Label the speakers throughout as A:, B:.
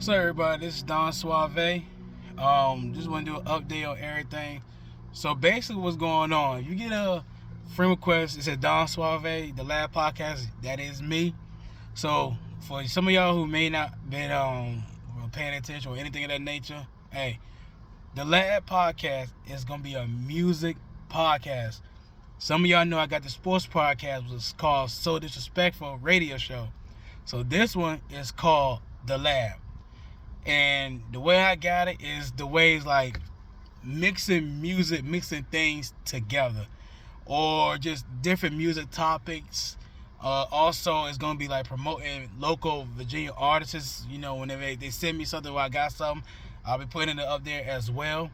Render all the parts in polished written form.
A: So everybody, this is Don Suave. Just want to do an update on everything. So basically, what's going on? You get a friend request. It says Don Suave, the Lab Podcast. That is me. So for some of y'all who may not been paying attention or anything of that nature, hey, the Lab Podcast is gonna be a music podcast. Some of y'all know I got the sports podcast, which is called So Disrespectful Radio Show. So this one is called The Lab. And the way I got it is the ways like mixing music, mixing things together, or just different music topics. Also, it's gonna be like promoting local Virginia artists. You know, whenever they send me something or I got something, I'll be putting it up there as well.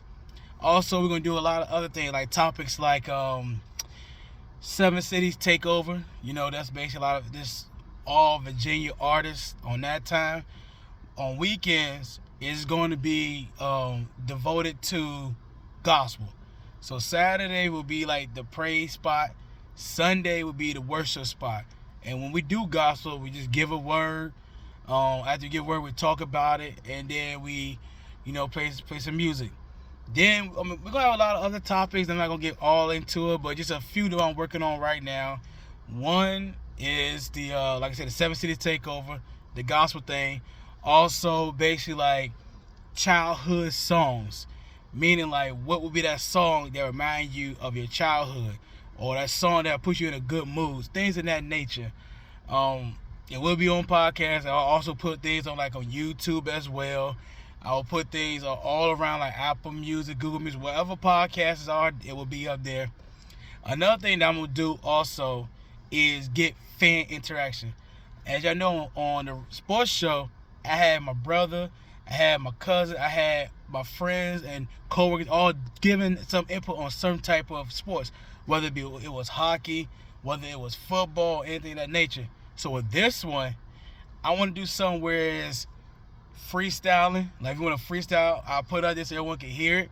A: Also, we're gonna do a lot of other things like topics like Seven Cities Takeover. You know, that's basically a lot of this all Virginia artists on that time. On weekends is going to be devoted to gospel. So Saturday will be like the praise spot. Sunday will be the worship spot. And when we do gospel, we just give a word. After we give a word, we talk about it, and then we, play some music. Then we're gonna have a lot of other topics. I'm not gonna get all into it, but just a few that I'm working on right now. One is the like I said, the Seven Cities Takeover, the gospel thing. Also, basically like childhood songs, meaning like what would be that song that remind you of your childhood, or that song that puts you in a good mood, things of that nature. It will be on podcasts. I'll also put things on on YouTube as well. I'll put things all around like Apple Music, Google Music, wherever podcasts are, it will be up there. Another thing that I'm gonna do also is get fan interaction. As y'all know, on the sports show, I had my brother, I had my cousin, I had my friends and coworkers all giving some input on certain type of sports, whether it was hockey, whether it was football, anything of that nature. So with this one, I want to do something where it's freestyling. Like if you want to freestyle, I'll put out this so everyone can hear it.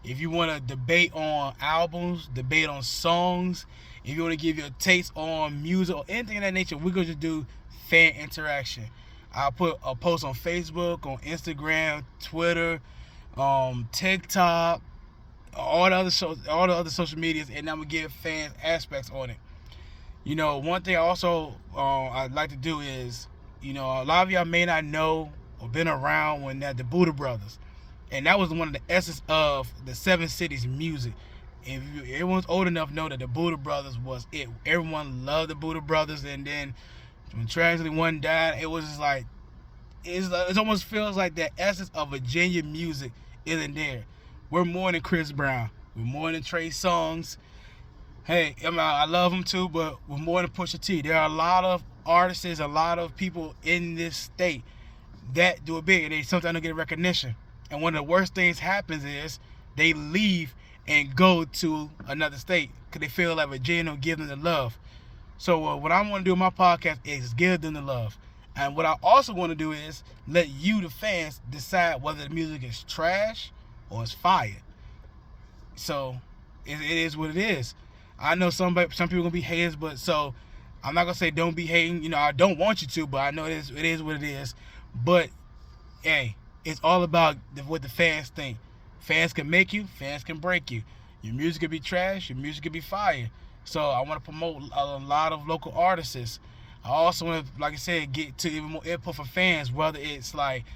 A: If you want to debate on albums, debate on songs, if you want to give your takes on music or anything of that nature, we're going to do fan interaction. I'll put a post on Facebook, on Instagram, Twitter, TikTok, all the other social medias, and I'm gonna give fans aspects on it. One thing also I'd like to do is, a lot of y'all may not know or been around when that the Buddha Brothers, and that was one of the essence of the Seven Cities music. If everyone's old enough know that the Buddha Brothers was it. Everyone loved the Buddha Brothers, and then when tragically one died, it was just like it almost feels like the essence of Virginia music isn't there. We're more than Chris Brown. We're more than Trey Songz. Hey, I love them too, but we're more than Pusha T. There are a lot of artists, a lot of people in this state that do it big, and they sometimes don't get recognition. And one of the worst things happens is they leave and go to another state because they feel like Virginia don't give them the love. So what I want to do in my podcast is give them the love. And what I also want to do is let you, the fans, decide whether the music is trash or it's fire. So it is what it is. I know some people gonna be haters, but so I'm not gonna say don't be hating. I don't want you to, but I know it is what it is. But hey, it's all about what the fans think. Fans can make you, fans can break you. Your music could be trash, your music could be fire. So I want to promote a lot of local artists. I also want to, like I said, get to even more input for fans, whether it's like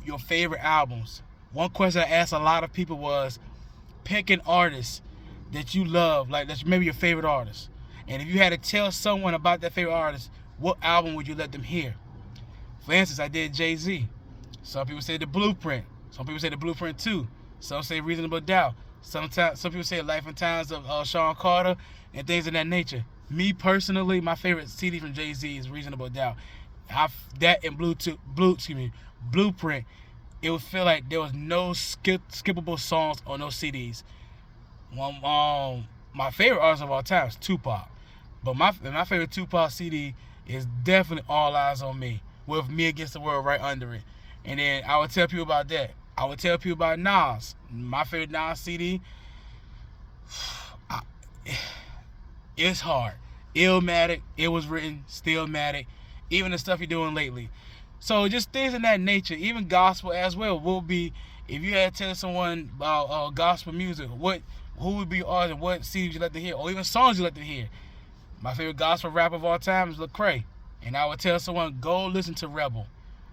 A: your favorite albums. One question I asked a lot of people was pick an artist that you love, like that's maybe your favorite artist. And if you had to tell someone about that favorite artist, what album would you let them hear? For instance, I did Jay-Z. Some people say The Blueprint. Some people say The Blueprint 2. Some say Reasonable Doubt. Some people say Life and Times of Sean Carter and things of that nature. Me personally, my favorite CD from Jay-Z is Reasonable Doubt. That and Blueprint, it would feel like there was no skippable songs on those CDs. My favorite artist of all time is Tupac, but my favorite Tupac CD is definitely All Eyes on Me, with Me Against the World right under it. And then I would tell people about that. I would tell people about Nas. My favorite Nas CD. It's hard. Illmatic, It Was Written, Stillmatic, even the stuff you're doing lately. So just things in that nature, even gospel as well, will be, if you had to tell someone about gospel music, who would be your artist, what CDs you like to hear, or even songs you like to hear. My favorite gospel rapper of all time is Lecrae. And I would tell someone, go listen to Rebel.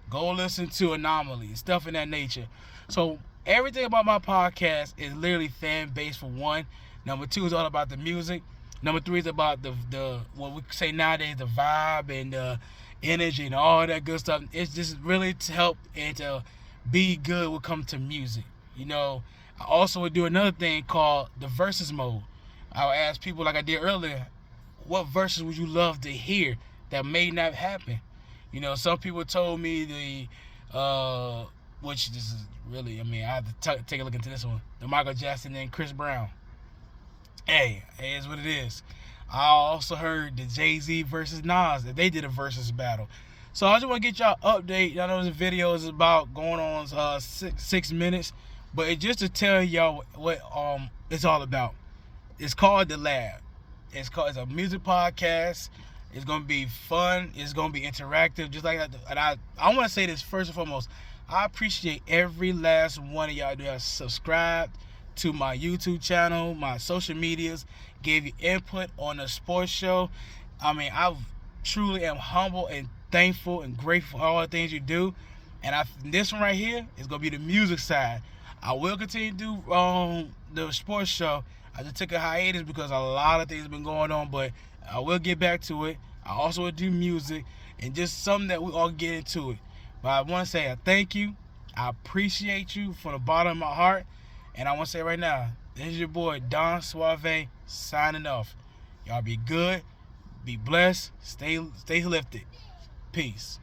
A: Go listen to Anomaly, stuff in that nature. So everything about my podcast is literally fan based, for one. Number two is all about the music. Number three is about the what we say nowadays, the vibe and the energy and all that good stuff. It's just really to help and to be good when it comes to music. You know, I also would do another thing called the versus mode. I would ask people, like I did earlier, what verses would you love to hear that may not happen? You know, some people told me which this is really, I mean, I have to take a look into this one, the Michael Jackson and Chris Brown. Hey, it is what it is. I also heard the Jay-Z versus Nas, that they did a versus battle. So I just want to get y'all update. Y'all know this video is about going on 6 minutes, but it's just to tell y'all what it's all about. It's called The Lab. It's a music podcast. It's gonna be fun. It's gonna be interactive, just like that. And I want to say this first and foremost. I appreciate every last one of y'all that have subscribed to my YouTube channel, my social medias, gave you input on the sports show. I mean, I truly am humble and thankful and grateful for all the things you do. And this one right here is gonna be the music side. I will continue to do the sports show. I just took a hiatus because a lot of things have been going on, but I will get back to it. I also will do music and just something that we all get into it. But I want to say a thank you. I appreciate you from the bottom of my heart. And I want to say right now, this is your boy Don Suave signing off. Y'all be good, be blessed, stay lifted. Peace.